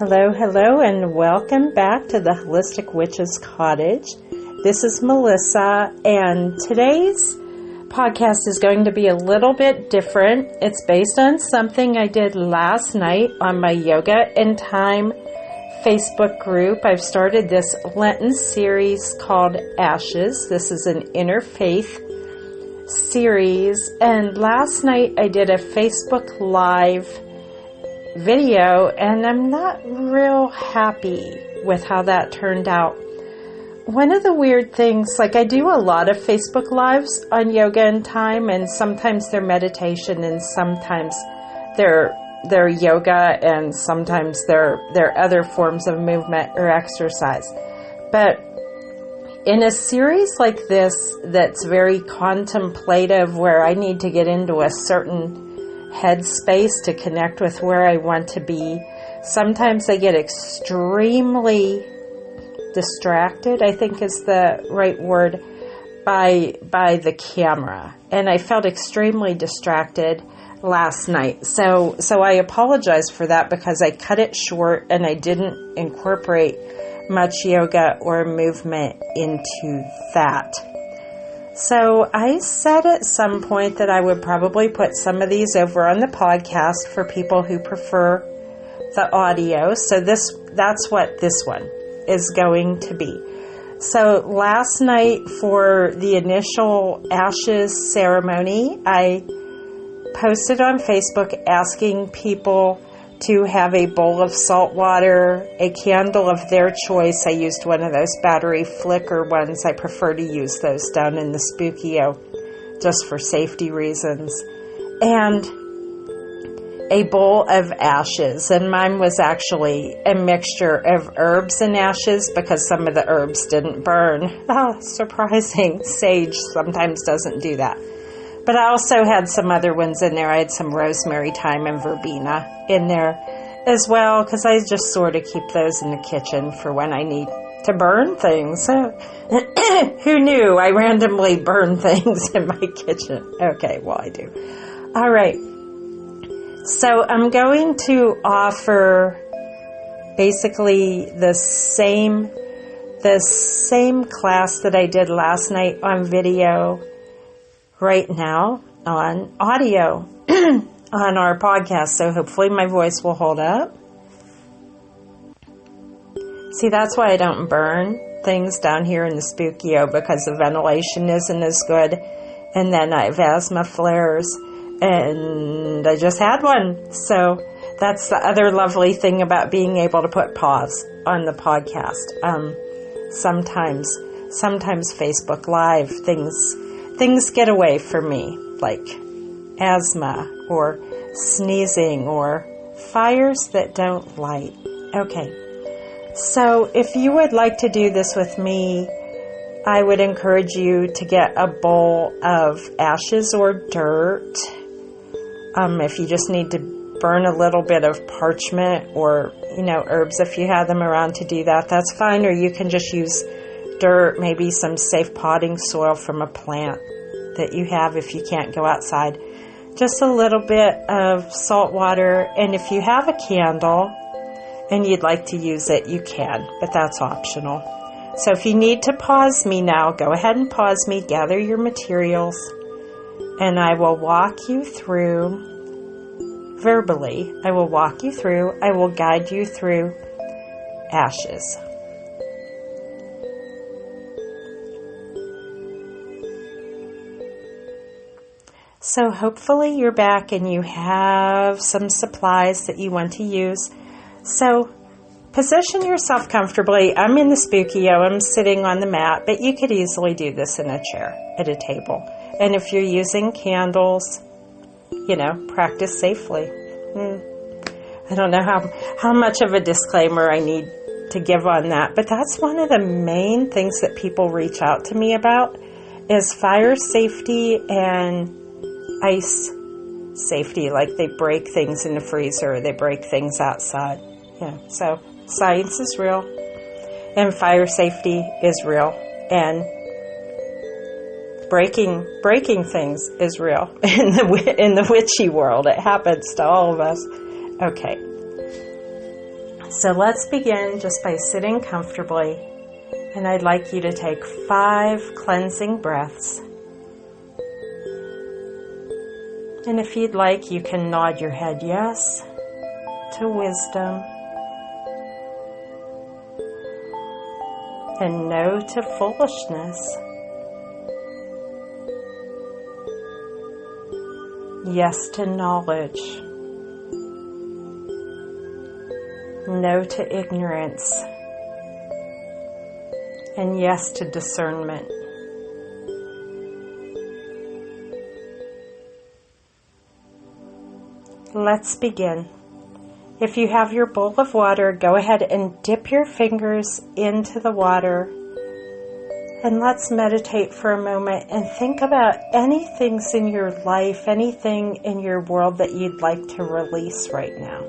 Hello, and welcome back to the Holistic Witch's Cottage. This is Melissa, and today's podcast is going to be a little bit different. It's based on something I did last night on my Yoga and Time Facebook group. I've started this Lenten series called Ashes. This is an interfaith series, and last night I did a Facebook Live video, and I'm not real happy with how that turned out. One of the weird things, I do a lot of Facebook Lives on Yoga and Time, and sometimes they're meditation, and sometimes they're yoga, and sometimes they're other forms of movement or exercise. But in a series like this that's very contemplative, where I need to get into a certain headspace to connect with where I want to be, sometimes I get extremely distracted, I think is the right word, by the camera. And I felt extremely distracted last night. So I apologize for that, because I cut it short and I didn't incorporate much yoga or movement into that. So I said at some point that I would probably put some of these over on the podcast for people who prefer the audio. So that's what this one is going to be. So last night, for the initial ashes ceremony, I posted on Facebook asking people to have a bowl of salt water, a candle of their choice. I used one of those battery flicker ones. I prefer to use those down in the Spookio just for safety reasons. And a bowl of ashes. And mine was actually a mixture of herbs and ashes, because some of the herbs didn't burn. Oh, surprising. Sage sometimes doesn't do that. But I also had some other ones in there. I had some rosemary, thyme, and verbena in there as well, because I just sort of keep those in the kitchen for when I need to burn things. Who knew I randomly burn things in my kitchen? Okay, well, I do. All right. So I'm going to offer basically the same class that I did last night on video right now on audio on our podcast. So hopefully my voice will hold up. See, that's why I don't burn things down here in the Spookio, because the ventilation isn't as good. And then I have asthma flares, and I just had one. So that's the other lovely thing about being able to put pause on the podcast. Sometimes Facebook Live things get away from me, like asthma or sneezing or fires that don't light. Okay, so if you would like to do this with me, I would encourage you to get a bowl of ashes or dirt. If you just need to burn a little bit of parchment or, herbs, if you have them around to do that, that's fine. Or you can just use dirt, maybe some safe potting soil from a plant that you have if you can't go outside. Just a little bit of salt water, and if you have a candle and you'd like to use it, you can, but that's optional. So if you need to pause me now, go ahead and pause me, gather your materials, and I will walk you through verbally. I will guide you through ashes. So hopefully you're back and you have some supplies that you want to use. So position yourself comfortably. I'm in the Spookio. I'm sitting on the mat, but you could easily do this in a chair at a table. And if you're using candles, practice safely. I don't know how much of a disclaimer I need to give on that, but that's one of the main things that people reach out to me about is fire safety and ice safety, like they break things in the freezer, or they break things outside. So science is real, and fire safety is real, and breaking things is real in the witchy world. It happens to all of us. Okay. So let's begin just by sitting comfortably, and I'd like you to take 5 cleansing breaths. And if you'd like, you can nod your head yes to wisdom and no to foolishness. Yes to knowledge. No to ignorance. And yes to discernment. Let's begin. If you have your bowl of water, go ahead and dip your fingers into the water. And let's meditate for a moment and think about any things in your life, anything in your world that you'd like to release right now.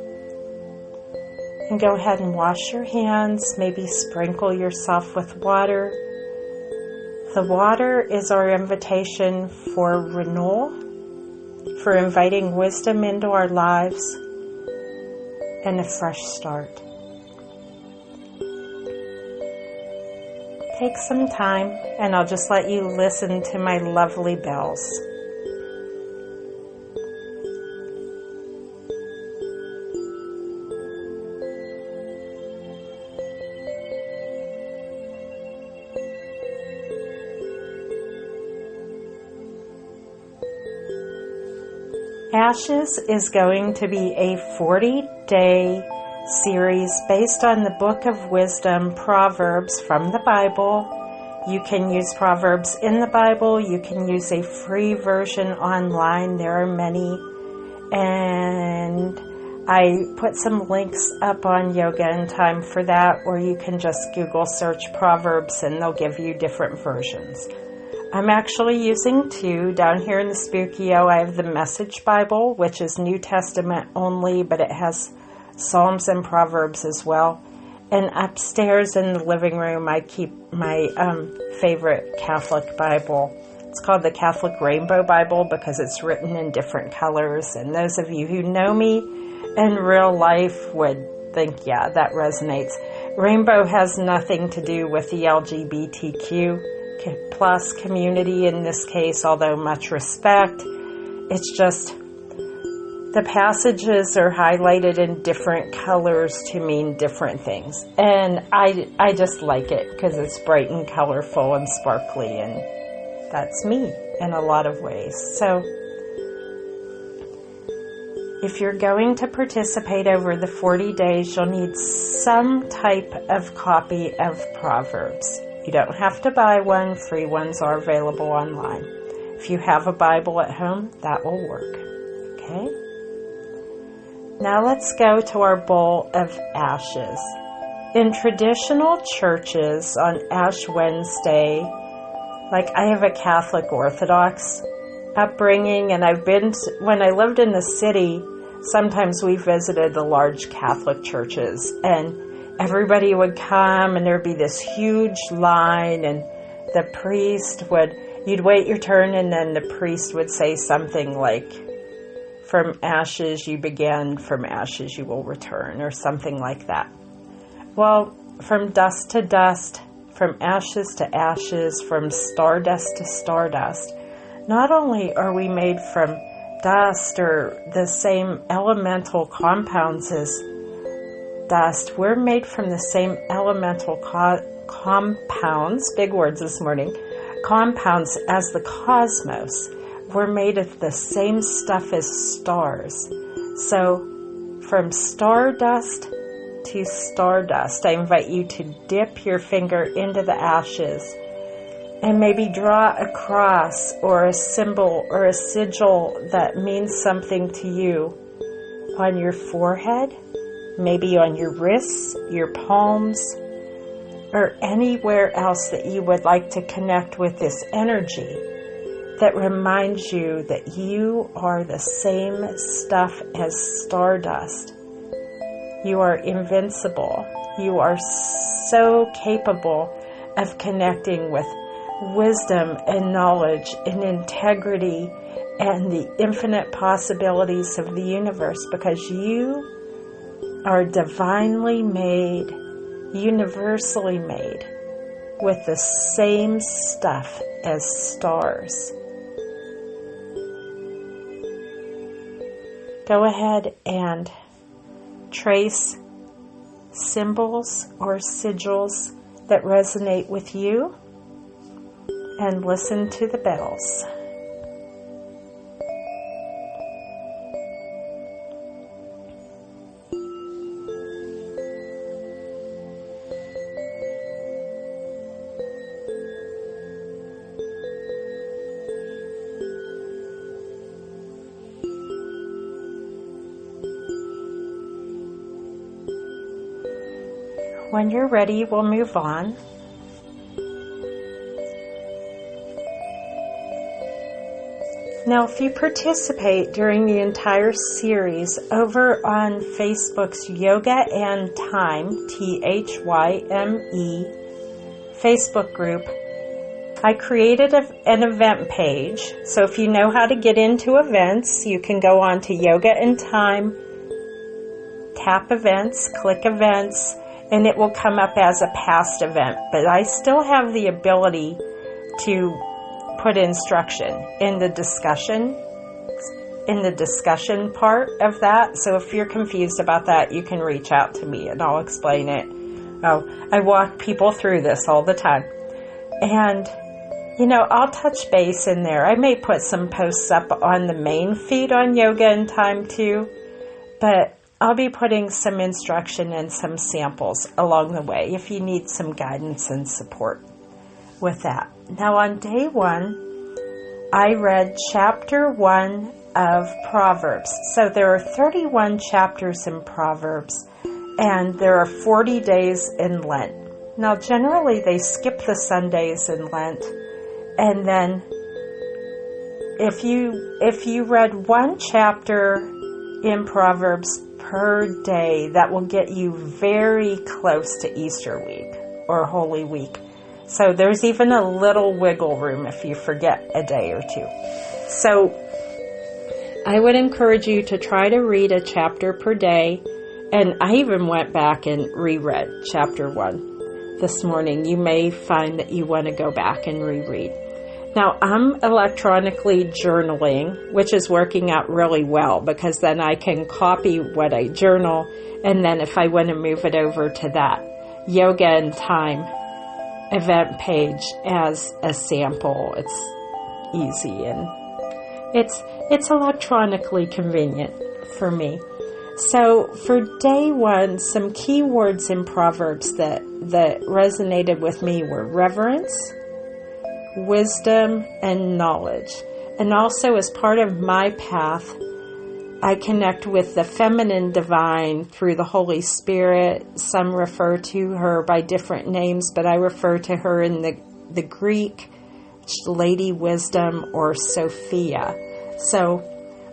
And go ahead and wash your hands, maybe sprinkle yourself with water. The water is our invitation for renewal, for inviting wisdom into our lives, and a fresh start. Take some time, and I'll just let you listen to my lovely bells. Ashes is going to be a 40-day series based on the Book of Wisdom, Proverbs from the Bible. You can use Proverbs in the Bible. You can use a free version online. There are many. And I put some links up on Yoga in Time for that, or you can just Google search Proverbs and they'll give you different versions. I'm actually using 2. Down here in the Spookio, I have the Message Bible, which is New Testament only, but it has Psalms and Proverbs as well. And upstairs in the living room, I keep my favorite Catholic Bible. It's called the Catholic Rainbow Bible because it's written in different colors. And those of you who know me in real life would think, yeah, that resonates. Rainbow has nothing to do with the LGBTQ plus community in this case, although much respect. It's just the passages are highlighted in different colors to mean different things. And I just like it because it's bright and colorful and sparkly, and that's me in a lot of ways. So if you're going to participate over the 40 days, you'll need some type of copy of Proverbs. You don't have to buy one. Free ones are available online. If you have a Bible at home, that will work. Okay? Now let's go to our bowl of ashes. In traditional churches on Ash Wednesday, like I have a Catholic Orthodox upbringing, and when I lived in the city, sometimes we visited the large Catholic churches, and everybody would come and there'd be this huge line, and the priest you'd wait your turn, and then the priest would say something like, "From ashes you began, from ashes you will return," or something like that. Well, from dust to dust, from ashes to ashes, from stardust to stardust, not only are we made from dust or the same elemental compounds as dust, we're made from the same elemental compounds, big words this morning, compounds as the cosmos. We're made of the same stuff as stars. So from stardust to stardust, I invite you to dip your finger into the ashes and maybe draw a cross or a symbol or a sigil that means something to you on your forehead, maybe on your wrists, your palms, or anywhere else that you would like to connect with this energy that reminds you that you are the same stuff as stardust. You are invincible. You are so capable of connecting with wisdom and knowledge and integrity and the infinite possibilities of the universe, because you are divinely made, universally made, with the same stuff as stars. Go ahead and trace symbols or sigils that resonate with you and listen to the bells. When you're ready, we'll move on. Now, if you participate during the entire series over on Facebook's Yoga and Time, THYME, Facebook group, I created an event page. So if you know how to get into events, you can go on to Yoga and Time, tap events, click events, and it will come up as a past event. But I still have the ability to put instruction in the discussion part of that. So if you're confused about that, you can reach out to me and I'll explain it. Oh, I walk people through this all the time. And, I'll touch base in there. I may put some posts up on the main feed on Yoga and Time too, but I'll be putting some instruction and some samples along the way if you need some guidance and support with that. Now on day 1, I read chapter 1 of Proverbs. So there are 31 chapters in Proverbs, and there are 40 days in Lent. Now generally they skip the Sundays in Lent, and then if you read one chapter in Proverbs per day, that will get you very close to Easter week or Holy Week. So there's even a little wiggle room if you forget a day or two. So I would encourage you to try to read a chapter per day. And I even went back and reread chapter 1 this morning. You may find that you want to go back and reread. Now, I'm electronically journaling, which is working out really well because then I can copy what I journal, and then if I want to move it over to that Yoga and Time event page as a sample, it's easy and it's electronically convenient for me. So for day 1, some key words in Proverbs that resonated with me were reverence, wisdom, and knowledge. And also as part of my path, I connect with the feminine divine through the Holy Spirit. Some refer to her by different names, but I refer to her in the Greek, Lady Wisdom or Sophia. So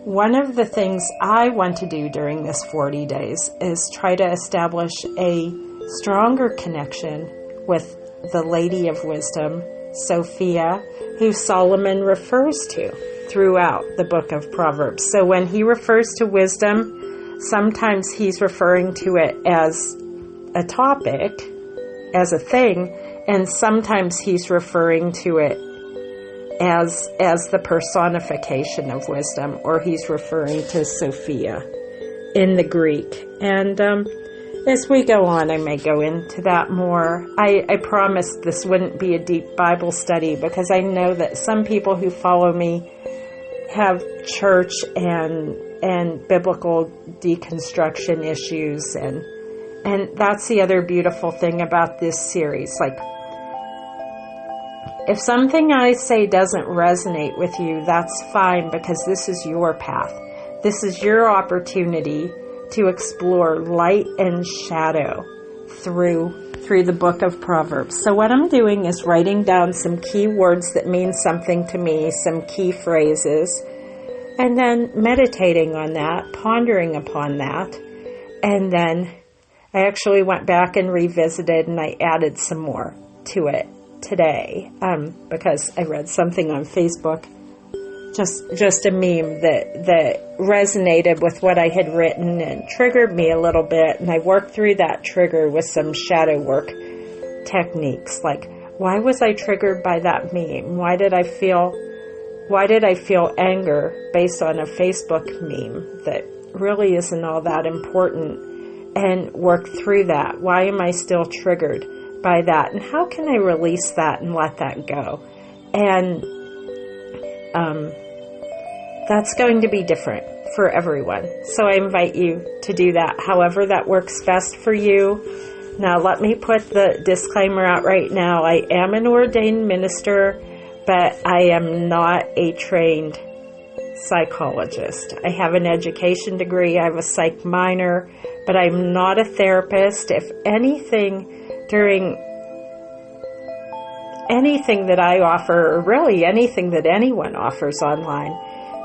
one of the things I want to do during this 40 days is try to establish a stronger connection with the Lady of Wisdom, Sophia, who Solomon refers to throughout the book of Proverbs. So when he refers to wisdom, sometimes he's referring to it as a topic, as a thing, and sometimes he's referring to it as the personification of wisdom, or he's referring to Sophia in the Greek. And as we go on, I may go into that more. I promised this wouldn't be a deep Bible study because I know that some people who follow me have church and biblical deconstruction issues, and that's the other beautiful thing about this series. Like, if something I say doesn't resonate with you, that's fine, because this is your path. This is your opportunity to explore light and shadow through the book of Proverbs. So what I'm doing is writing down some key words that mean something to me, some key phrases, and then meditating on that, pondering upon that. And then I actually went back and revisited, and I added some more to it today, because I read something on Facebook just a meme that resonated with what I had written and triggered me a little bit, and I worked through that trigger with some shadow work techniques. Like, why was I triggered by that meme? Why did I feel anger based on a Facebook meme that really isn't all that important? And work through that. Why am I still triggered by that? And how can I release that and let that go? And that's going to be different for everyone. So I invite you to do that, however that works best for you. Now, let me put the disclaimer out right now. I am an ordained minister, but I am not a trained psychologist. I have an education degree. I have a psych minor, but I'm not a therapist. If anything, during anything that I offer, or really anything that anyone offers online,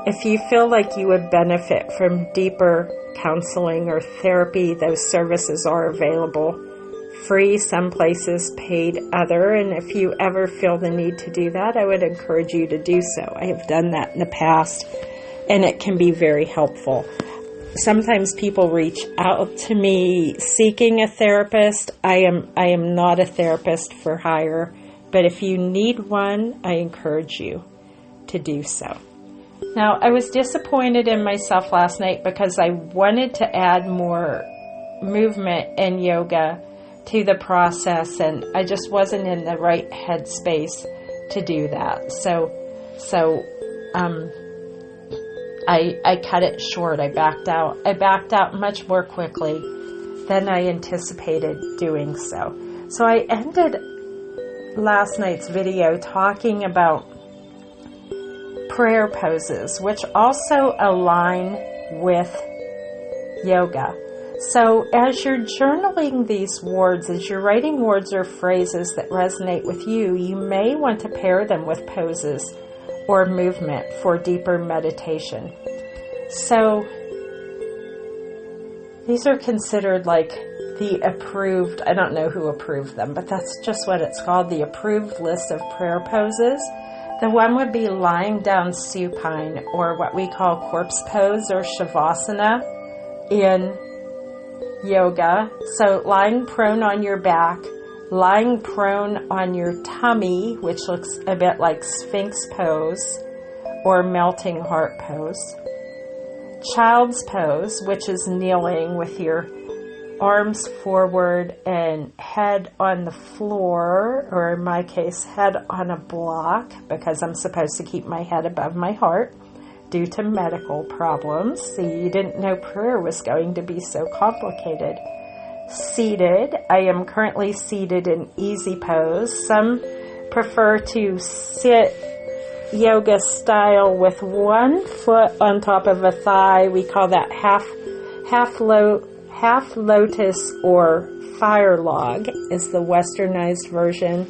if you feel like you would benefit from deeper counseling or therapy, those services are available. Free, some places paid other, and if you ever feel the need to do that, I would encourage you to do so. I have done that in the past, and it can be very helpful. Sometimes people reach out to me seeking a therapist. I am not a therapist for hire, but if you need one, I encourage you to do so. Now, I was disappointed in myself last night because I wanted to add more movement and yoga to the process, and I just wasn't in the right headspace to do that. So I cut it short. I backed out. I backed out much more quickly than I anticipated doing so. So I ended last night's video talking about prayer poses, which also align with yoga. So as you're journaling these words, as you're writing words or phrases that resonate with you, you may want to pair them with poses or movement for deeper meditation. So these are considered like the approved, I don't know who approved them, but that's just what it's called, the approved list of prayer poses. The one would be lying down supine, or what we call corpse pose or shavasana in yoga. So lying prone on your back, lying prone on your tummy, which looks a bit like Sphinx pose or melting heart pose. Child's pose, which is kneeling with your arms forward and head on the floor, or in my case, head on a block, because I'm supposed to keep my head above my heart due to medical problems. See, you didn't know prayer was going to be so complicated. Seated. I am currently seated in easy pose. Some prefer to sit yoga style with one foot on top of a thigh. We call that half lotus or fire log is the westernized version.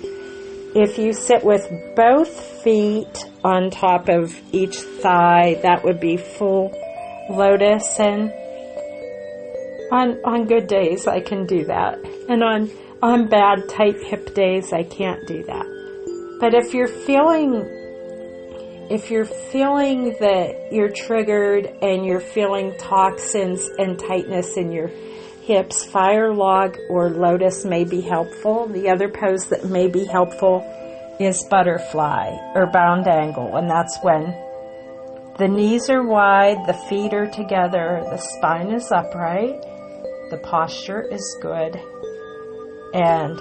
If you sit with both feet on top of each thigh, that would be full lotus. And on good days, I can do that. And on bad, tight hip days, I can't do that. But if you're feeling that you're triggered and you're feeling toxins and tightness in your hips, fire log or lotus may be helpful. The other pose that may be helpful is butterfly or bound angle, and that's when the knees are wide, the feet are together, the spine is upright, the posture is good, and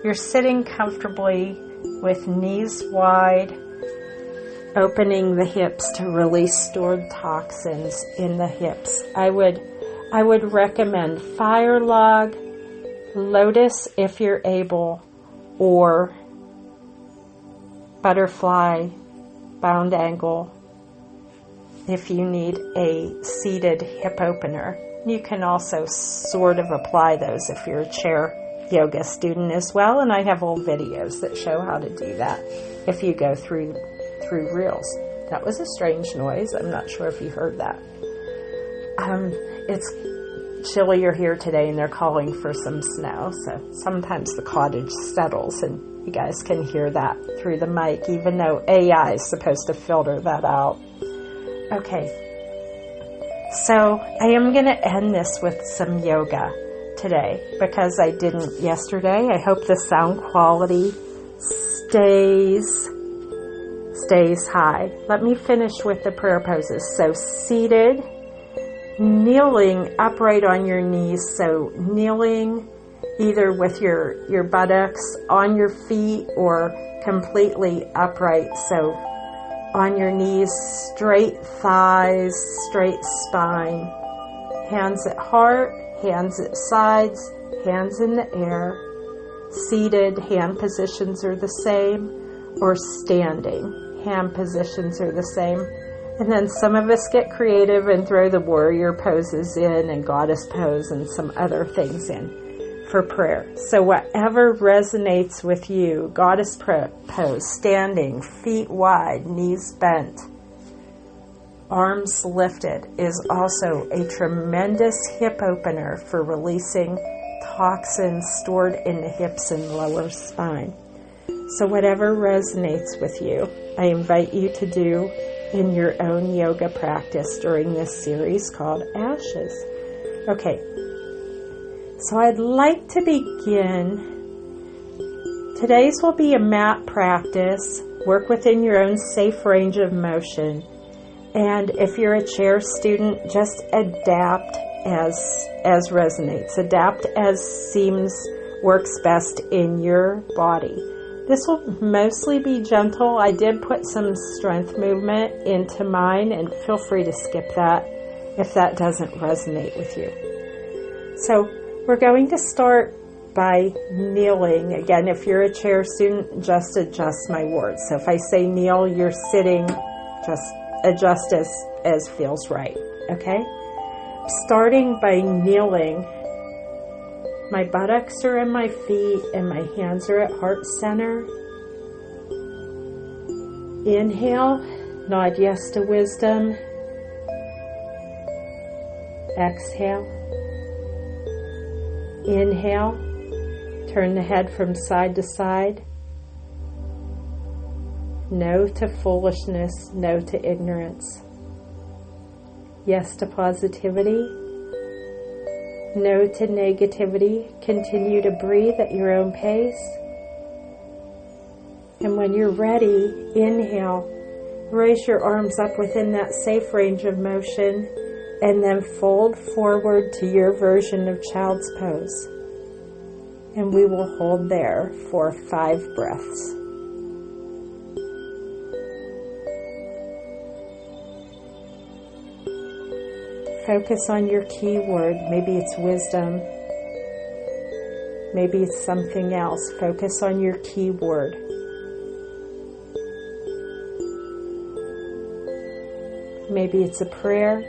you're sitting comfortably with knees wide, opening the hips to release stored toxins in the hips. I would recommend fire log, lotus if you're able, or butterfly, bound angle if you need a seated hip opener. You can also sort of apply those if you're a chair yoga student as well, and I have old videos that show how to do that if you go through reels. That was a strange noise. I'm not sure if you heard that. It's chillier here today and they're calling for some snow, so sometimes the cottage settles and You guys can hear that through the mic, even though AI is supposed to filter that out. Okay, so I am going to end this with some yoga today because I didn't yesterday. I hope the sound quality stays high. Let me finish with the prayer poses. So seated, kneeling upright on your knees. So kneeling either with your buttocks on your feet or completely upright. So on your knees, straight thighs, straight spine, hands at heart, hands at sides, hands in the air. Seated, hand positions are the same, or standing, hand positions are the same. And then some of us get creative and throw the warrior poses in and goddess pose and some other things in for prayer. So whatever resonates with you, goddess pose, standing, feet wide, knees bent, arms lifted, is also a tremendous hip opener for releasing toxins stored in the hips and lower spine. So whatever resonates with you, I invite you to do in your own yoga practice during this series called Ashes. Okay, so I'd like to begin. Today's will be a mat practice. Work within your own safe range of motion. And if you're a chair student, just adapt as resonates. Adapt as works best in your body. This will mostly be gentle. I did put some strength movement into mine, and feel free to skip that if that doesn't resonate with you. So we're going to start by kneeling. Again, if you're a chair student, just adjust my words. So if I say kneel, you're sitting, just adjust as feels right, okay? Starting by kneeling, my buttocks are in my feet and my hands are at heart center. Inhale, nod yes to wisdom. Exhale. Inhale, turn the head from side to side. No to foolishness, no to ignorance. Yes to positivity. No to negativity. Continue to breathe at your own pace. And when you're ready, inhale. Raise your arms up within that safe range of motion and then fold forward to your version of child's pose. And we will hold there for 5 breaths. Focus on your key word. Maybe it's wisdom. Maybe it's something else. Focus on your key word. Maybe it's a prayer.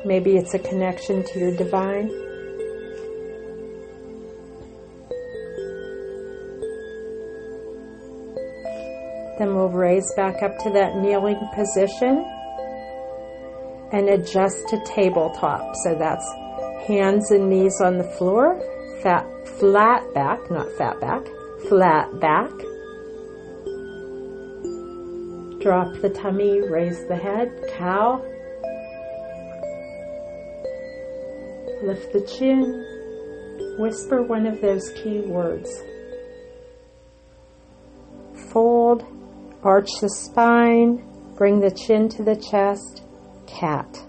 Maybe it's a connection to your divine. Then we'll raise back up to that kneeling position and adjust to tabletop. So that's hands and knees on the floor, flat back, not fat back, flat back. Drop the tummy, raise the head, cow. Lift the chin. Whisper one of those key words. Fold, arch the spine, bring the chin to the chest. Cat.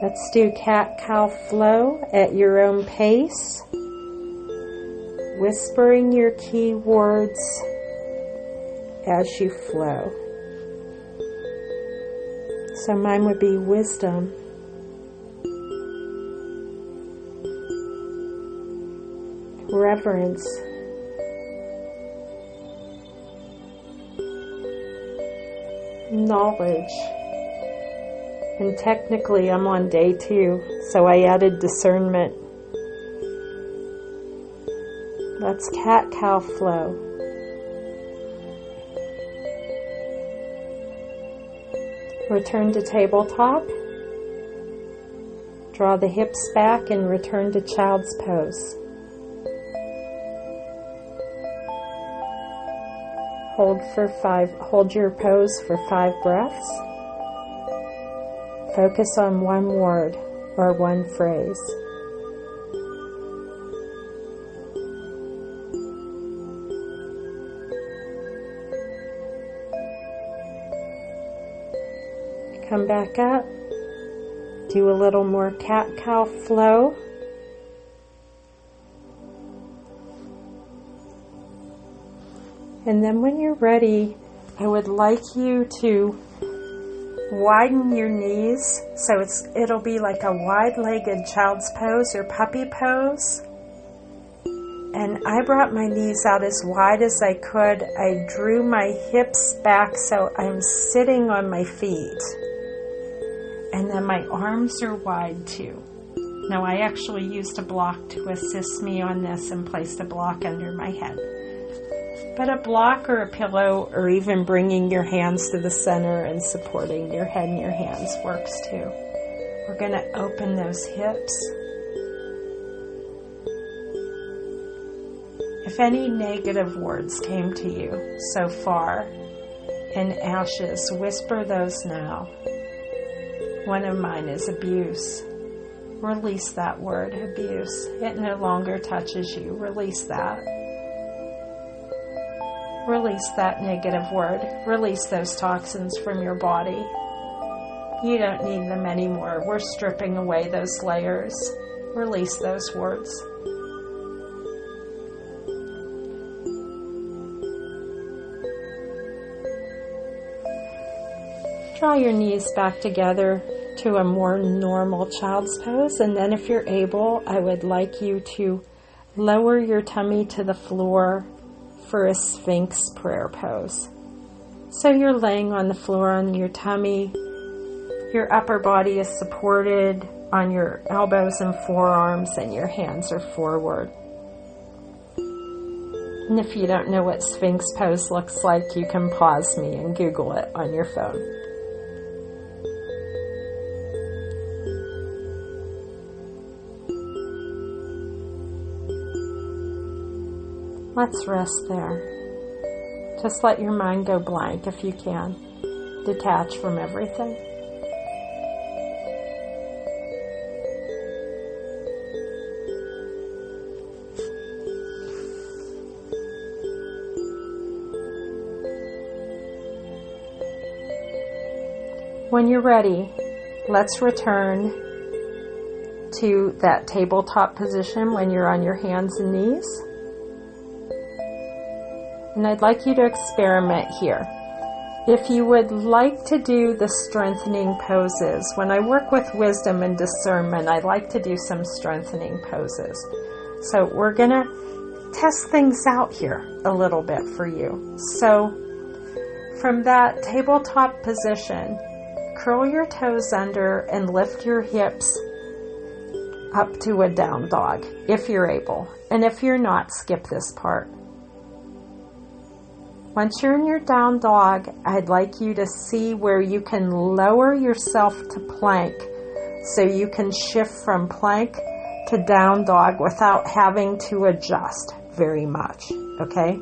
Let's do cat-cow flow at your own pace, whispering your key words as you flow. So mine would be wisdom, reverence, knowledge, and technically I'm on day 2, so I added discernment. Let's cat-cow flow. Return to tabletop. Draw the hips back and return to child's pose. Hold your pose for 5 breaths. Focus on one word or one phrase. Come back up. Do a little more cat-cow flow. And then when you're ready, I would like you to widen your knees so it'll be like a wide-legged child's pose or puppy pose. And I brought my knees out as wide as I could. I drew my hips back so I'm sitting on my feet. And then my arms are wide too. Now I actually used a block to assist me on this and placed a block under my head. But a block or a pillow or even bringing your hands to the center and supporting your head and your hands works too. We're going to open those hips. If any negative words came to you so far in ashes, whisper those now. One of mine is abuse. Release that word, abuse. It no longer touches you. Release that. Release that negative word. Release those toxins from your body. You don't need them anymore. We're stripping away those layers. Release those words. Draw your knees back together to a more normal child's pose, and then if you're able, I would like you to lower your tummy to the floor for a Sphinx prayer pose. So you're laying on the floor on your tummy, your upper body is supported on your elbows and forearms, and your hands are forward. And if you don't know what Sphinx pose looks like, you can pause me and Google it on your phone. Let's rest there. Just let your mind go blank if you can. Detach from everything. When you're ready, let's return to that tabletop position when you're on your hands and knees. And I'd like you to experiment here. If you would like to do the strengthening poses, when I work with wisdom and discernment, I like to do some strengthening poses. So we're going to test things out here a little bit for you. So from that tabletop position, curl your toes under and lift your hips up to a down dog, if you're able. And if you're not, skip this part. Once you're in your down dog, I'd like you to see where you can lower yourself to plank so you can shift from plank to down dog without having to adjust very much, okay?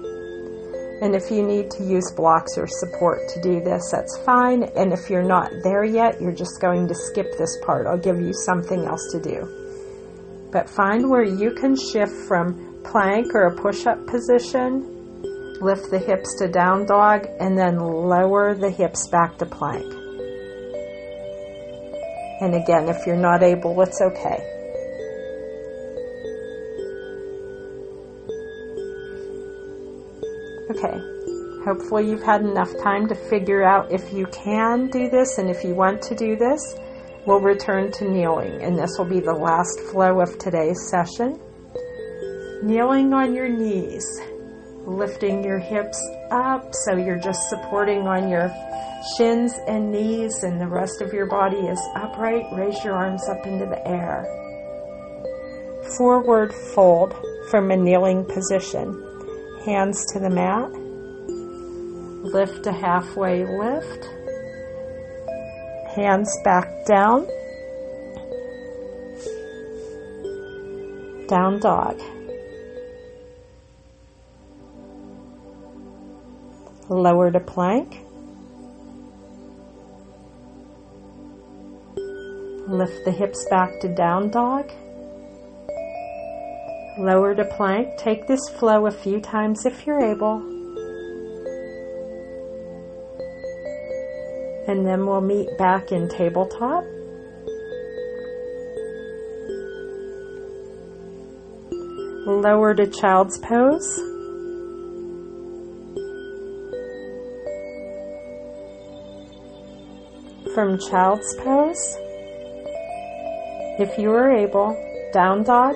And if you need to use blocks or support to do this, that's fine. And if you're not there yet, you're just going to skip this part. I'll give you something else to do. But find where you can shift from plank or a push-up position. Lift the hips to down dog and then lower the hips back to plank. And again, if you're not able, it's okay. Okay, hopefully you've had enough time to figure out if you can do this, and if you want to do this, we'll return to kneeling, and this will be the last flow of today's session. Kneeling on your knees. Lifting your hips up so you're just supporting on your shins and knees and the rest of your body is upright. Raise your arms up into the air. Forward fold from a kneeling position. Hands to the mat. Lift to halfway lift. Hands back down. Down dog. Lower to plank. Lift the hips back to down dog. Lower to plank. Take this flow a few times if you're able. And then we'll meet back in tabletop. Lower to child's pose. From child's pose, if you are able, down dog.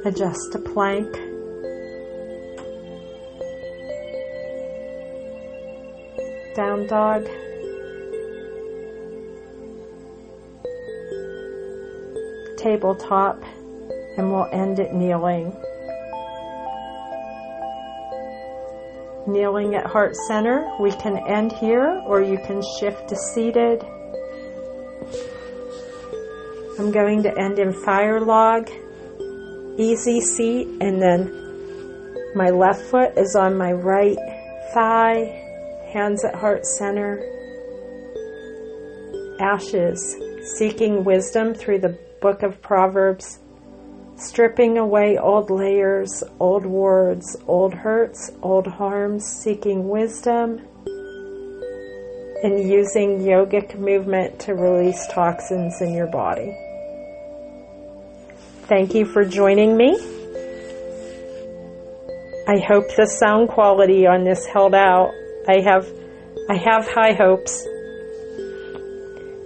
Adjust to plank. Down dog. Tabletop, and we'll end at kneeling. Kneeling at heart center, we can end here or you can shift to seated. I'm going to end in fire log, easy seat, and then my left foot is on my right thigh, hands at heart center. Ashes, seeking wisdom through the book of Proverbs, stripping away old layers, old words, old hurts, old harms, seeking wisdom, and using yogic movement to release toxins in your body. Thank you for joining me. I hope the sound quality on this held out. I have high hopes.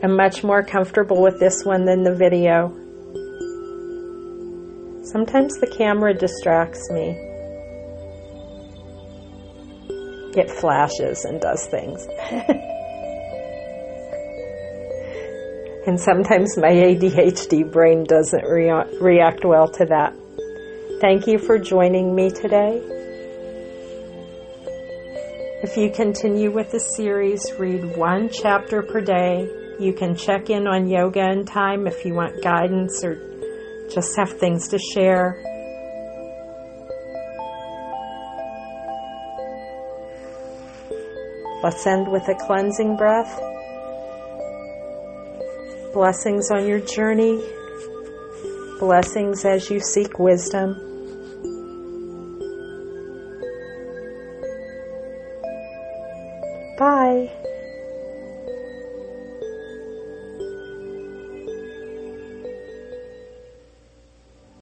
I'm much more comfortable with this one than the video. Sometimes the camera distracts me. It flashes and does things. And sometimes my ADHD brain doesn't react well to that. Thank you for joining me today. If you continue with the series, read 1 chapter per day. You can check in on yoga and time if you want guidance or just have things to share. Let's end with a cleansing breath. Blessings on your journey. Blessings as you seek wisdom. Bye.